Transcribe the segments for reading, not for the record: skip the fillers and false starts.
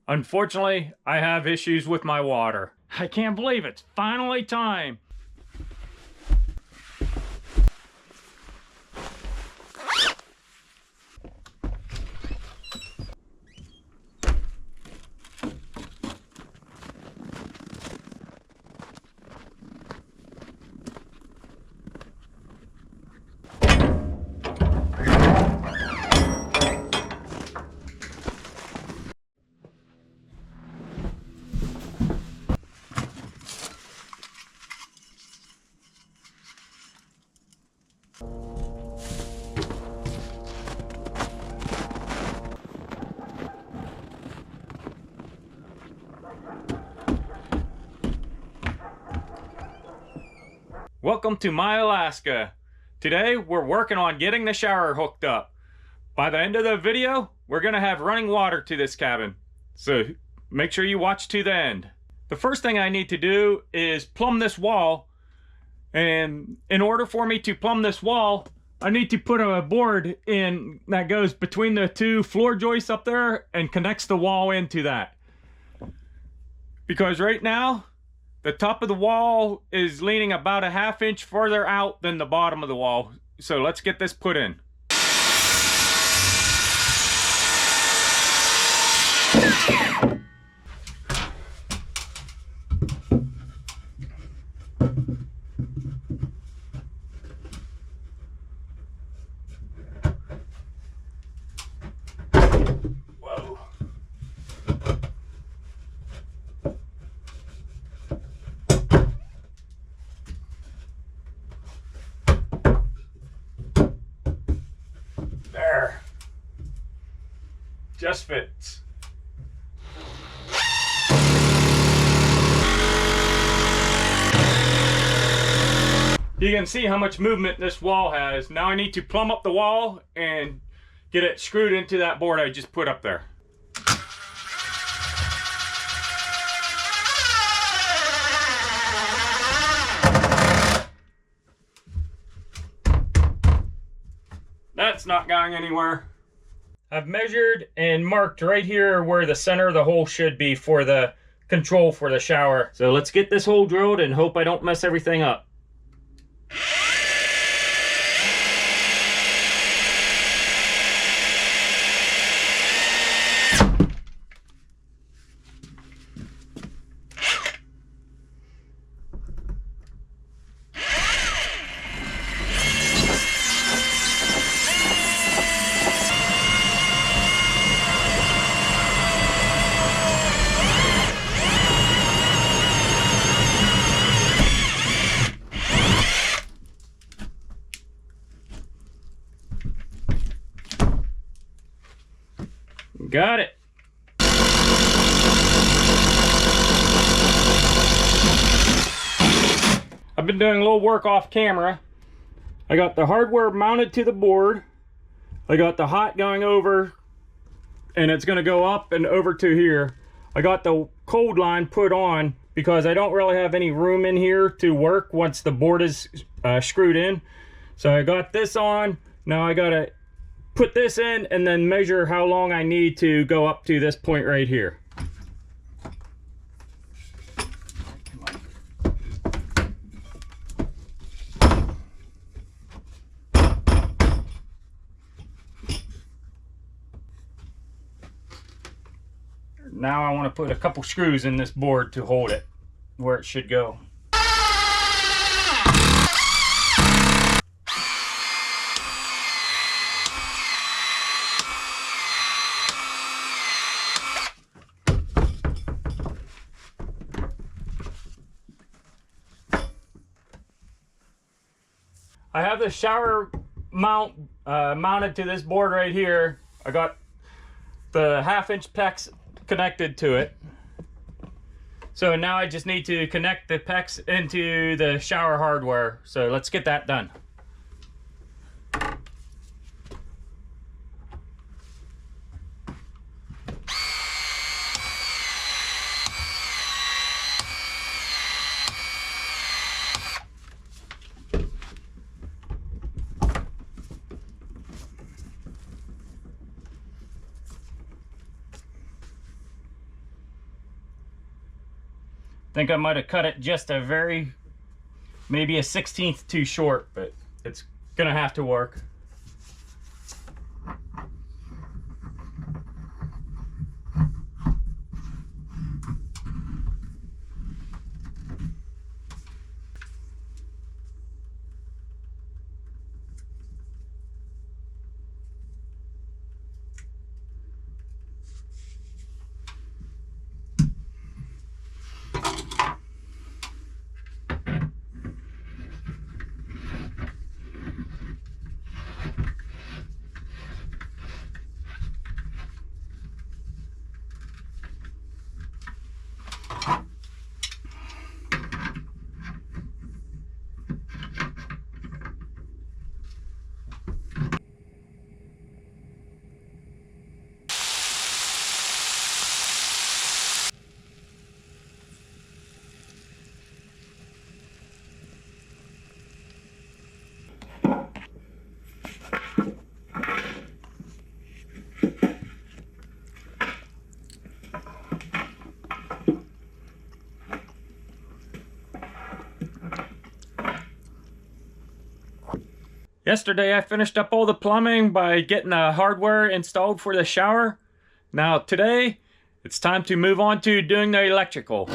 Unfortunately, I have issues with my water. I can't believe it's finally time. Welcome to my Alaska. Today we're working on getting the shower hooked up. By the end of the video, we're gonna have running water to this cabin. So make sure you watch to the end. The first thing I need to do is plumb this wall. And in order for me to plumb this wall, I need to put a board in that goes between the two floor joists up there and connects the wall into that. Because right now, the top of the wall is leaning about a ½ inch further out than the bottom of the wall. So let's get this put in. Whoa. There. Just fits. You can see how much movement this wall has. Now I need to plumb up the wall and get it screwed into that board I just put up there. That's not going anywhere. I've measured and marked right here where the center of the hole should be for the control for the shower. So let's get this hole drilled and hope I don't mess everything up. Got it. I've been doing a little work off camera. I got the hardware mounted to the board. I got the hot going over, and it's going to go up and over to here. I got the cold line put on because I don't really have any room in here to work once the board is screwed in. So I got this on. Now I got to put this in and then measure how long I need to go up to this point right here. Now I want to put a couple screws in this board to hold it where it should go. I have the shower mount mounted to this board right here. I got the ½ inch PEX connected to it. So now I just need to connect the PEX into the shower hardware. So let's get that done. think I might have cut it just maybe a 1/16 too short, but it's gonna have to work. Yesterday I finished up all the plumbing by getting the hardware installed for the shower. Now today, it's time to move on to doing the electrical.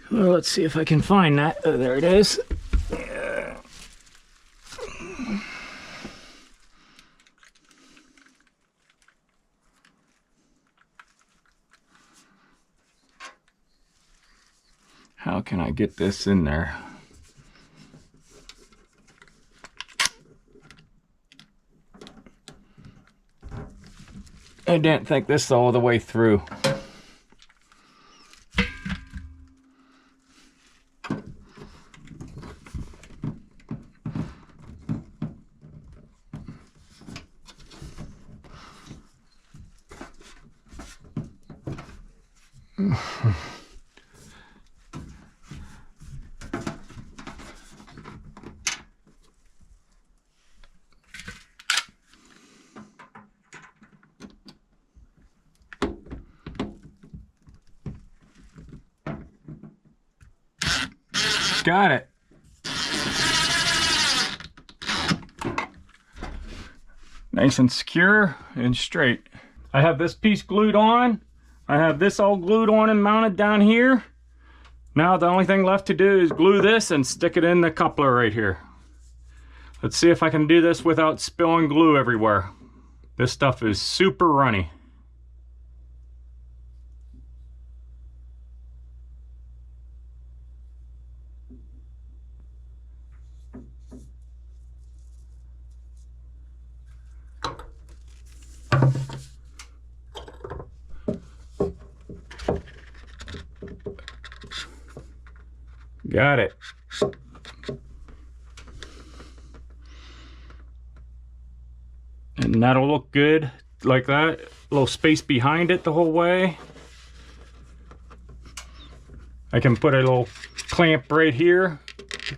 Well, let's see if I can find that. Oh, there it is. How can I get this in there? I didn't think this all the way through. Got it. Nice and secure and straight. I have this piece glued on. I have this all glued on and mounted down here. Now the only thing left to do is glue this and stick it in the coupler right here. Let's see if I can do this without spilling glue everywhere. This stuff is super runny. Got it. And that'll look good like that. A little space behind it the whole way. I can put a little clamp right here,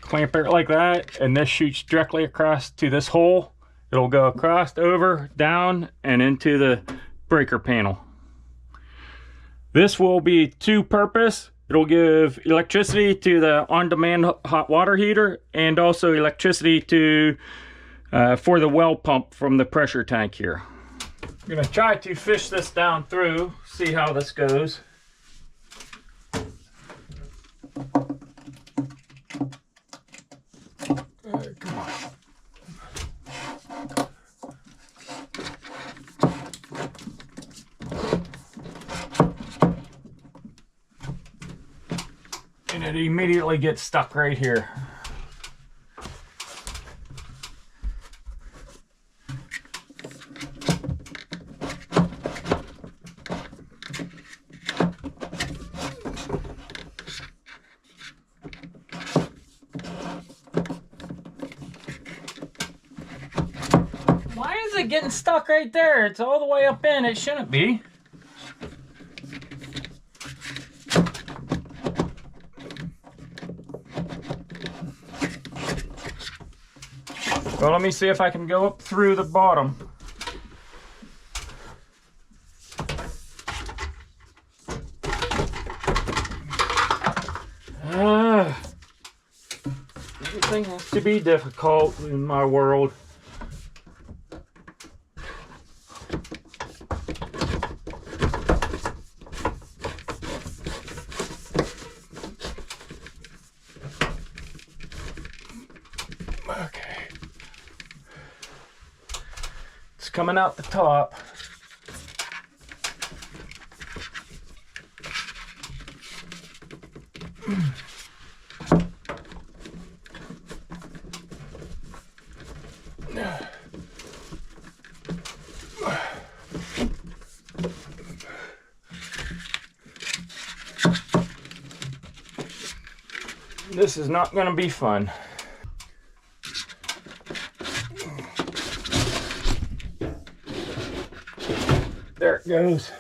clamp it like that, and this shoots directly across to this hole. It'll go across, over, down, and into the breaker panel. This will be two-purpose. It'll give electricity to the on-demand hot water heater and also electricity to for the well pump from the pressure tank here. I'm gonna try to fish this down through, see how this goes. Come on. It immediately gets stuck right here. Why is it getting stuck right there? It's all the way up in. It shouldn't be. Well, let me see if I can go up through the bottom. Everything has to be difficult in my world. Okay. It's coming out the top. This is not going to be fun. There it goes.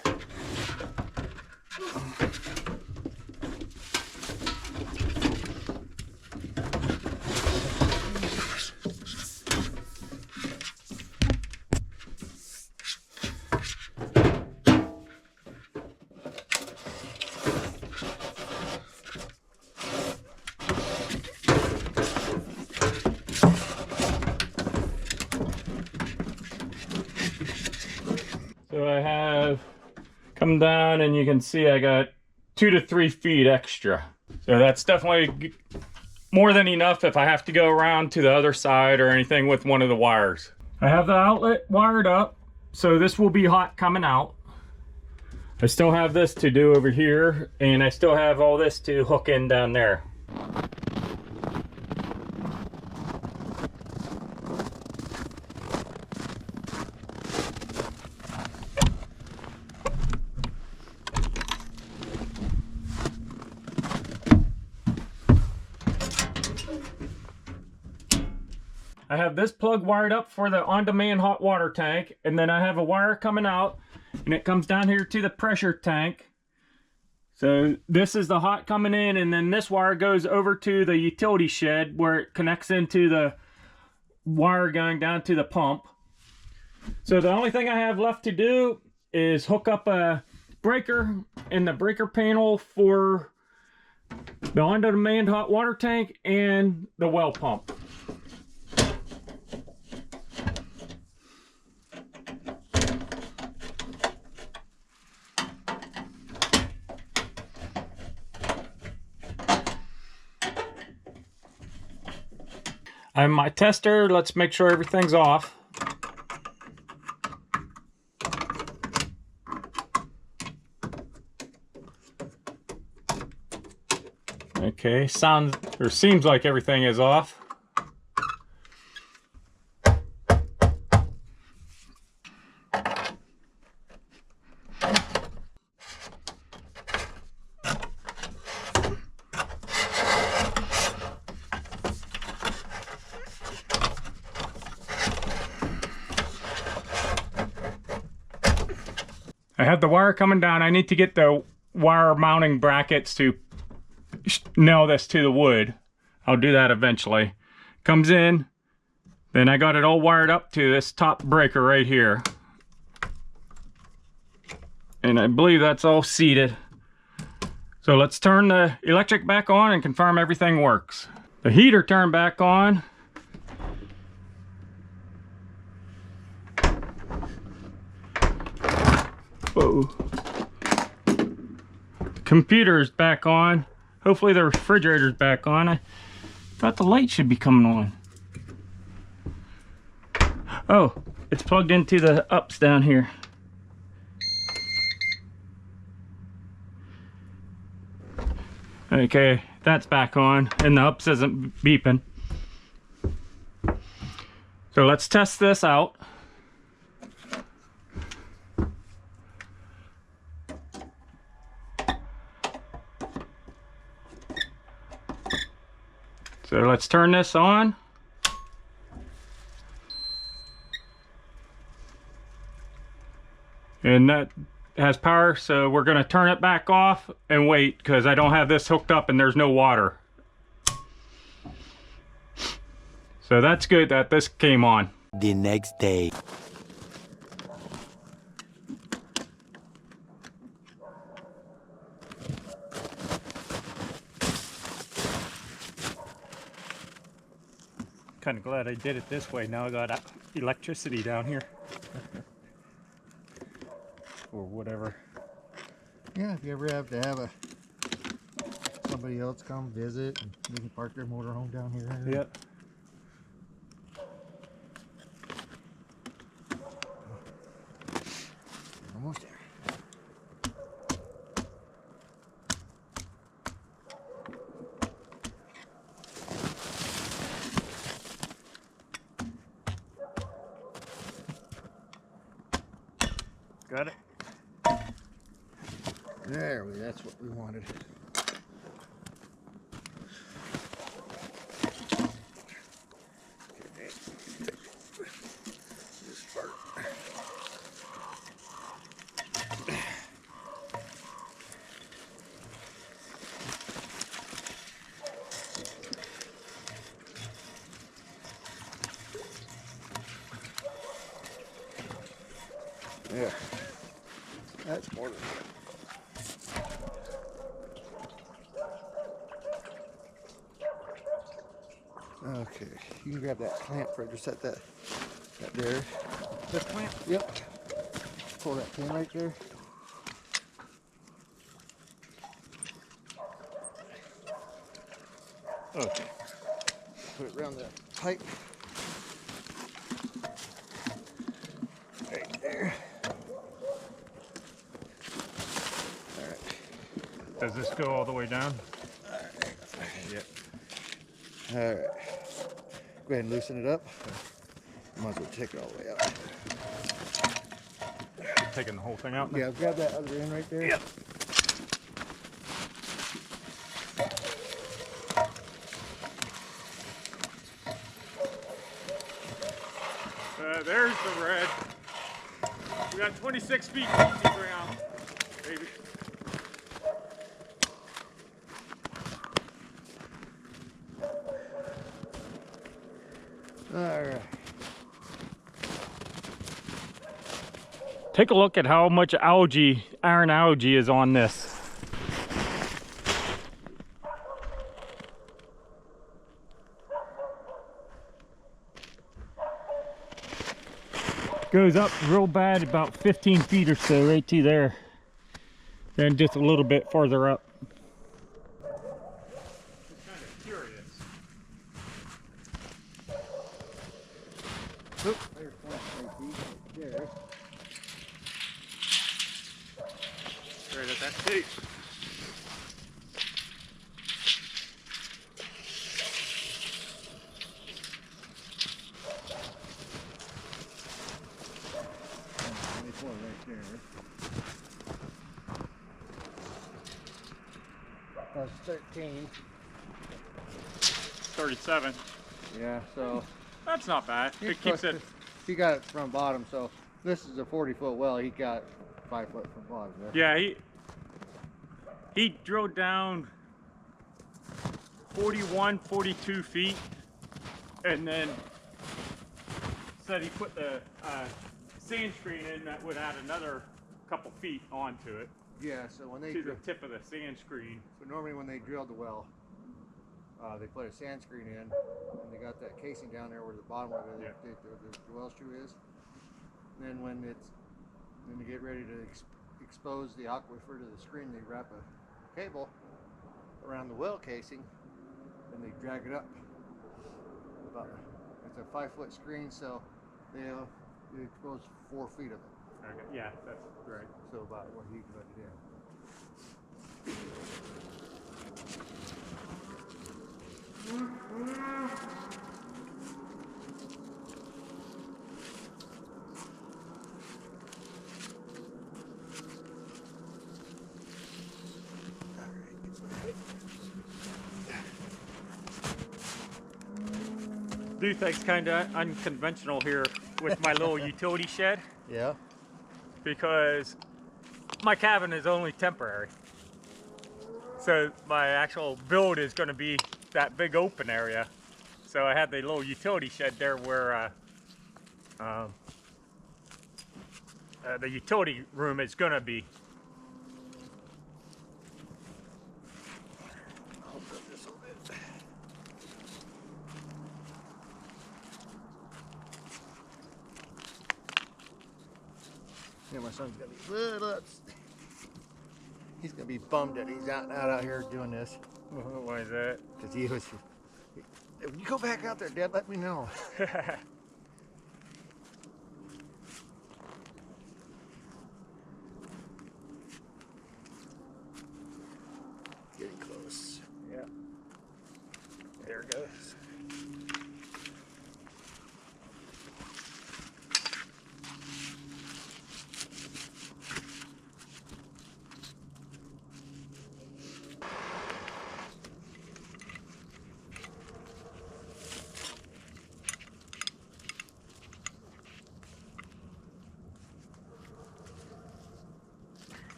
So I have come down and you can see I got 2 to 3 feet extra. So that's definitely more than enough if I have to go around to the other side or anything with one of the wires. I have the outlet wired up, so this will be hot coming out. I still have this to do over here, and I still have all this to hook in down there. I have this plug wired up for the on-demand hot water tank, and then I have a wire coming out, and it comes down here to the pressure tank. So this is the hot coming in, and then this wire goes over to the utility shed where it connects into the wire going down to the pump. So the only thing I have left to do is hook up a breaker in the breaker panel for the on-demand hot water tank and the well pump. I have my tester. Let's make sure everything's off. Okay, sounds or seems like everything is off. I have the wire coming down. I need to get the wire mounting brackets to nail this to the wood. I'll do that eventually. Comes in, then I got it all wired up to this top breaker right here. And I believe that's all seated. So let's turn the electric back on and confirm everything works. The heater turned back on. Whoa. Computer's back on. Hopefully the refrigerator's back on. I thought the light should be coming on. Oh, it's plugged into the ups down here. Okay, That's back on, and the ups isn't beeping. So let's test this out. So let's turn this on. And that has power, so we're gonna turn it back off and wait because I don't have this hooked up and there's no water. So that's good that this came on. The next day. Kind of glad I did it this way. Now I got electricity down here. Or whatever. Yeah, if you ever have to have somebody else come visit, and you can park their motorhome down here. Yep. Almost there. Got it. There we go. That's what we wanted. Okay. This part. Yeah. That's more than good. Okay, you can grab that clamp for just set that there. The clamp? Yep. Pull that pin right there. Okay. Put it around the pipe. Right there. Alright. Does this go all the way down? Yep. Alright. Go ahead and loosen it up. Might as well take it all the way out. Taking the whole thing out? Yeah, grab that other end right there. Yep. There's the red. We got 26 feet easy ground, baby. Alright. Take a look at how much algae, iron algae is on this. Goes up real bad, about 15 feet or so, right to there. Then just a little bit farther up. Just kind of curious. Oop, there's 23 feet right there. Right at that tape. Right there. That's 13. 37. Yeah, so That's not bad. It keeps it. He got it from bottom, so this is a 40-foot well. He got 5 foot from bottom there. Yeah, he drilled down 41, 42 feet, and then said he put the sand screen in that would add another couple feet onto it. Yeah, so when they to the tip of the sand screen. So normally when they drilled the well, they put a sand screen in, and they got that casing down there where the bottom of it, the well shoe is. And then when they get ready to expose the aquifer to the screen, they wrap a cable around the well casing, and they drag it up. It's a 5-foot screen, so they expose 4 feet of it. Okay. Yeah, that's right. So about what he put it in. do things kind of unconventional here with my little utility shed, Yeah. because my cabin is only temporary. So my actual build is going to be that big open area. So I have the little utility shed there where the utility room is going to be. I'll put this a bit. Yeah, my son's gonna be. He's gonna be bummed that he's not out here doing this. Why is that? Because he was. If you go back out there, Dad, let me know. Getting close. Yeah. There it goes.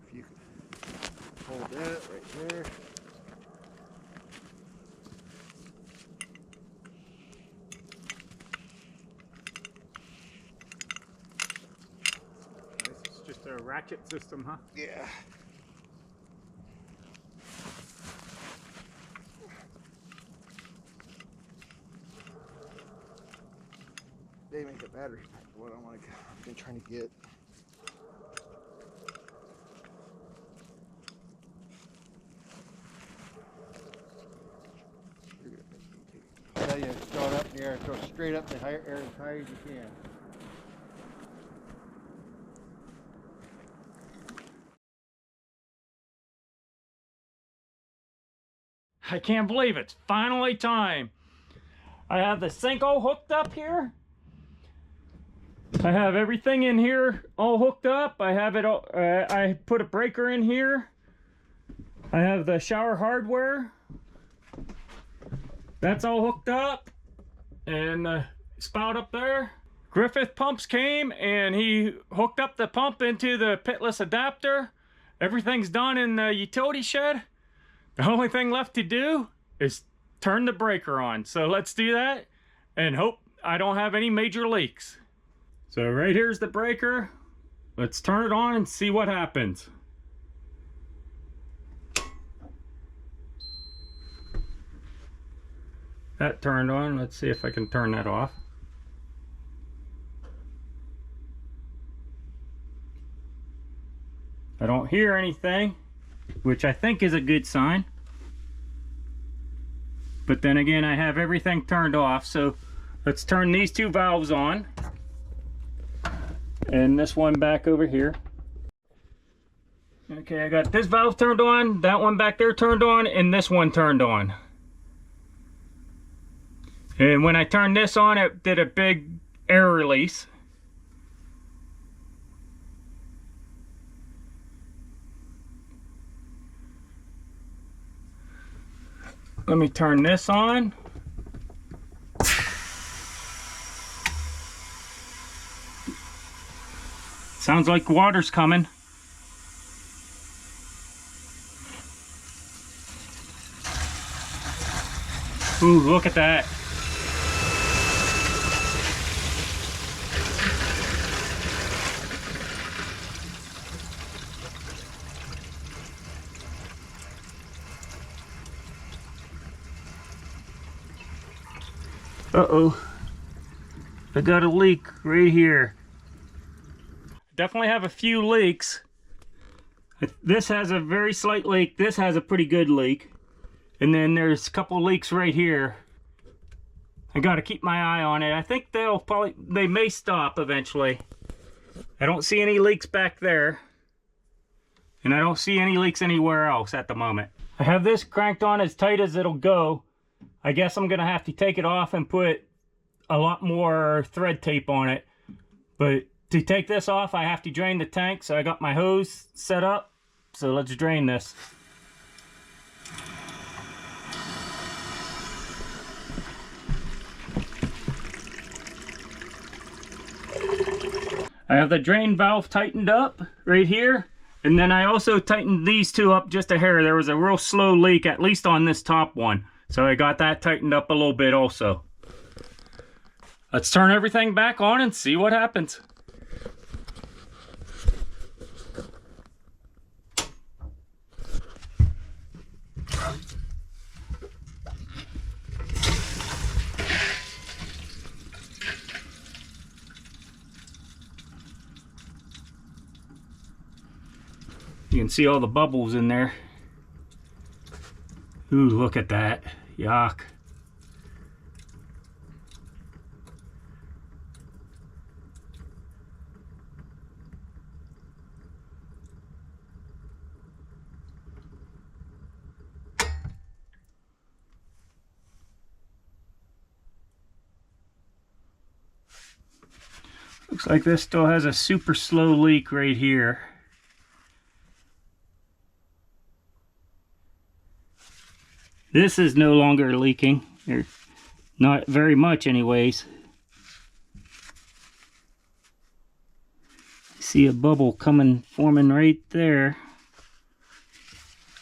If you could hold that right there. This is just a ratchet system, huh? Yeah. They make a battery pack. What I've been trying to get. I tell you, throw it up in the air, throw it straight up in the air as high as you can. I can't believe it's finally time. I have the sink all hooked up here. I have everything in here all hooked up. I have it all, I put a breaker in here. I have the shower hardware. That's all hooked up. And the spout up there. Griffin Pumps came and he hooked up the pump into the pitless adapter. Everything's done in the utility shed. The only thing left to do is turn the breaker on. So let's do that and hope I don't have any major leaks. So right here's the breaker. Let's turn it on and see what happens. That turned on. Let's see if I can turn that off. I don't hear anything, which I think is a good sign. But then again, I have everything turned off, so let's turn these two valves on. And this one back over here. Okay, I got this valve turned on, that one back there turned on, and this one turned on. And when I turned this on, it did a big air release. Let me turn this on. Sounds like water's coming. Ooh, look at that. Uh-oh. I got a leak right here. Definitely have a few leaks. This has a very slight leak. This has a pretty good leak. And then there's a couple leaks right here. I gotta keep my eye on it. I think they may stop eventually. I don't see any leaks back there. And I don't see any leaks anywhere else at the moment. I have this cranked on as tight as it'll go. I guess I'm gonna have to take it off and put a lot more thread tape on it. But to take this off, I have to drain the tank, so I got my hose set up. So let's drain this. I have the drain valve tightened up right here. And then I also tightened these two up just a hair. There was a real slow leak, at least on this top one. So I got that tightened up a little bit also. Let's turn everything back on and see what happens. You can see all the bubbles in there. Ooh, look at that. Yuck. Looks like this still has a super slow leak right here. This is no longer leaking, or not very much anyways. See a bubble forming right there.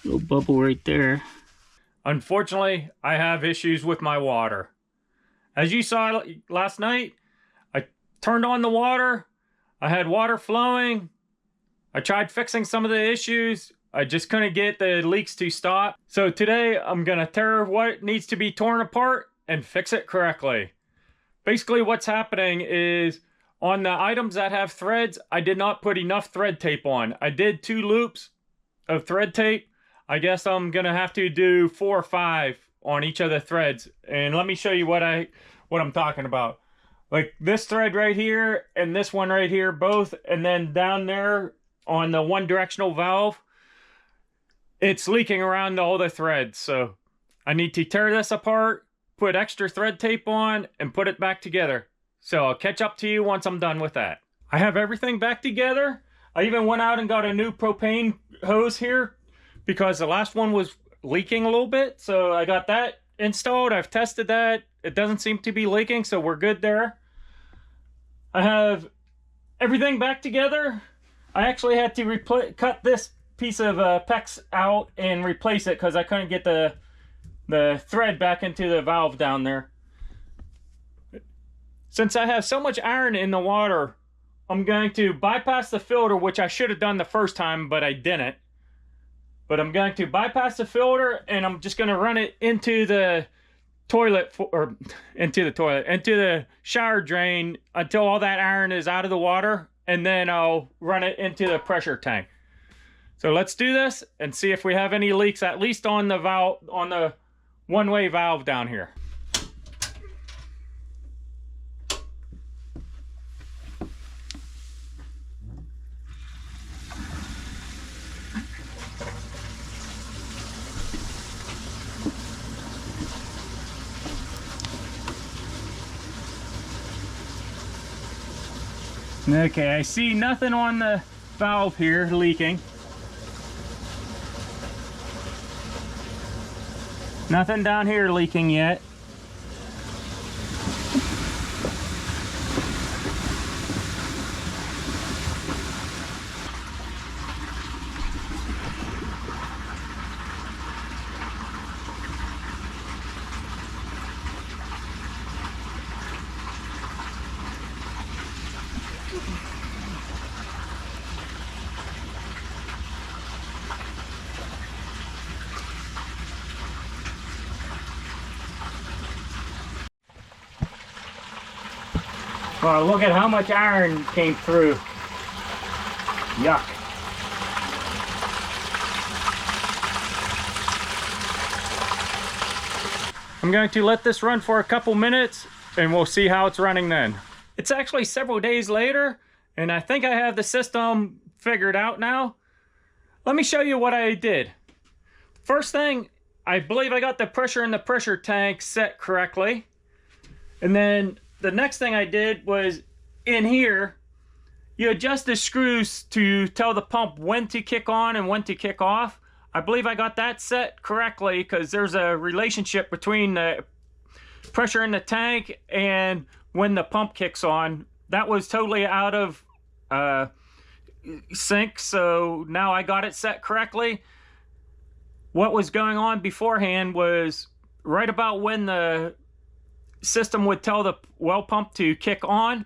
Little bubble right there. Unfortunately, I have issues with my water. As you saw last night, I turned on the water. I had water flowing. I tried fixing some of the issues. I just couldn't get the leaks to stop. So today I'm gonna tear what needs to be torn apart and fix it correctly. Basically what's happening is on the items that have threads, I did not put enough thread tape on. I did 2 loops of thread tape. I guess I'm gonna have to do 4 or 5 on each of the threads. And let me show you what I'm talking about. Like this thread right here and this one right here, both, and then down there on the one directional valve, it's leaking around all the threads. So I need to tear this apart, put extra thread tape on, and put it back together. So I'll catch up to you once I'm done with that. I have everything back together. I even went out and got a new propane hose here because the last one was leaking a little bit. So I got that installed. I've tested that. It doesn't seem to be leaking, so we're good there. I have everything back together. I actually had to cut this piece of PEX out and replace it because I couldn't get the thread back into the valve down there. Since I have so much iron in the water, I'm going to bypass the filter, which I should have done the first time, but I didn't. But I'm going to bypass the filter and I'm just going to run it into the toilet, into the shower drain until all that iron is out of the water, and then I'll run it into the pressure tank. So let's do this and see if we have any leaks, at least on the valve, on the one-way valve down here. Okay, I see nothing on the valve here leaking. Nothing down here leaking yet. Oh, look at how much iron came through. Yuck. I'm going to let this run for a couple minutes and we'll see how it's running then. It's actually several days later and I think I have the system figured out now. Let me show you what I did. First thing, I believe I got the pressure in the pressure tank set correctly. And then the next thing I did was in here, you adjust the screws to tell the pump when to kick on and when to kick off. I believe I got that set correctly because there's a relationship between the pressure in the tank and when the pump kicks on. That was totally out of sink, so now I got it set correctly. What was going on beforehand was right about when the system would tell the well pump to kick on,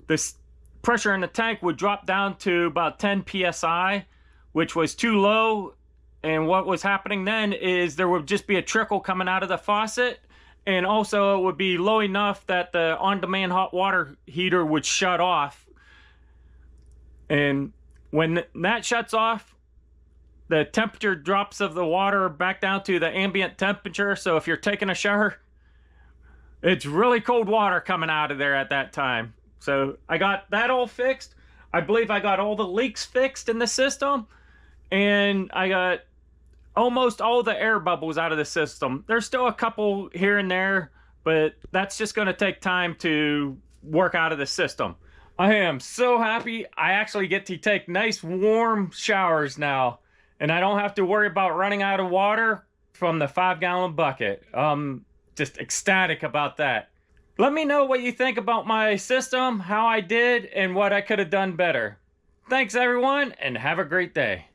the pressure in the tank would drop down to about 10 psi, which was too low. And what was happening then is there would just be a trickle coming out of the faucet, and also it would be low enough that the on-demand hot water heater would shut off. And when that shuts off, the temperature drops of the water back down to the ambient temperature. So if you're taking a shower, it's really cold water coming out of there at that time. So I got that all fixed. I believe I got all the leaks fixed in the system, and I got almost all the air bubbles out of the system. There's still a couple here and there, but that's just going to take time to work out of the system. I am so happy I actually get to take nice warm showers now, and I don't have to worry about running out of water from the 5-gallon bucket. Just ecstatic about that. Let me know what you think about my system, how I did, and what I could have done better. Thanks everyone, and have a great day.